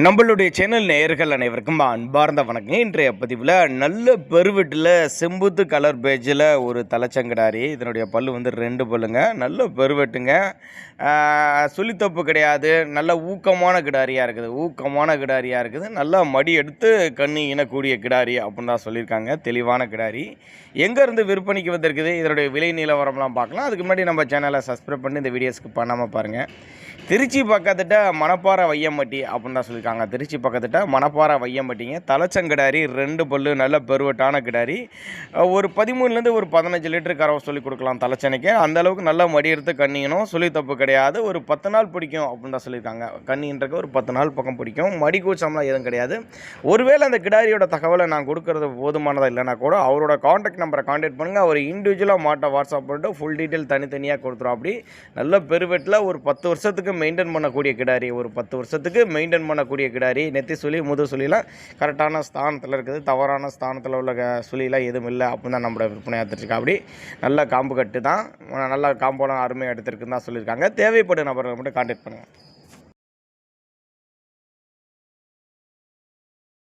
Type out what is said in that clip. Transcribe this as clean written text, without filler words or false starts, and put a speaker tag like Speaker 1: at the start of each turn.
Speaker 1: நம்மளுடைய சேனல் நேயர்கள் அனைவருக்கும் அன்பார்ந்த வணக்கம். இன்றைய பதிவில் நல்ல பெருவெட்டில் செம்புத்து கலர் பேஜில் ஒரு தலைச்சங்கடாரி. இதனுடைய பல்லு வந்து 2 பல்லுங்க. நல்ல பெருவெட்டுங்க. சுழித்தப்பு கிடையாது. நல்ல ஊக்கமான கிடாரியாக இருக்குது. நல்லா மடி எடுத்து கண்ணு இனக்கூடிய கிடாரி அப்படின்னு தான் சொல்லியிருக்காங்க. தெளிவான கிடாரி. எங்கேருந்து விற்பனைக்கு வந்திருக்குது, இதனுடைய விலை நிலவரம்லாம் பார்க்கலாம். அதுக்கு முன்னாடி நம்ம சேனலை சப்ஸ்கிரைப் பண்ணி இந்த வீடியோஸ்க்கு பண்ணாமல் பாருங்கள். திருச்சி பக்கத்துட்ட மணப்பாறை வையம்பட்டி அப்படின்னு தான் சொல்லியிருக்காங்க. திருச்சி பக்கத்துட்ட மணப்பாறை வையம்பட்டிங்க. தலைச்சங்கிடாரி 2 பல்லு நல்ல பெருவட்டான கிடாரி. ஒரு 13லேருந்து ஒரு 15 லிட்டர் கறவை சொல்லி கொடுக்கலாம் தலைச்சனைக்கு. அந்தளவுக்கு நல்லா மடி எடுத்து கண்ணிக்கணும். சொல்லி தப்பு கிடையாது. ஒரு 10 நாள் பிடிக்கும் அப்படின்னு தான் சொல்லியிருக்காங்க. கண்ணின்றக்கு ஒரு 10 நாள் பக்கம் பிடிக்கும். மடி கூச்சம்லாம் எதுவும் கிடையாது. ஒருவேளை அந்த கிடாரியோட தகவலை நான் கொடுக்குறது போதுமானதாக இல்லைனா கூட அவரோட காண்டாக்ட் நம்பரை காண்டாக்ட் பண்ணுங்கள். அவர் இண்டிவிஜுவலாக மாட்டை வாட்ஸ்அப் பண்ணிட்டு ஃபுல் டீட்டெயில் தனித்தனியாக கொடுத்துரும். அப்படி நல்ல பெருவெட்டில் ஒரு 10 வருஷத்துக்கு மெயின்டைன் பண்ணக்கூடிய கிடாரி. ஒரு 10 வருஷத்துக்கு மெயின்டைன் பண்ணக்கூடிய கிடாரி. நெத்தி சுழி முது சுழிலாம் கரெக்டான ஸ்தானத்தில் இருக்குது. தவறான ஸ்தானத்தில் உள்ள சுழிலாம் எதுவும் இல்லை அப்படின்னு தான் நம்மளோட விற்பனை எடுத்துருக்கா. அப்படி நல்ல காம்பு கட்டு தான். நல்ல காம்போலாம் அருமையாக எடுத்துருக்குன்னு தான் சொல்லியிருக்காங்க. தேவைப்படும் நபர்கள் மட்டும் கான்டாக்ட் பண்ணுங்கள்.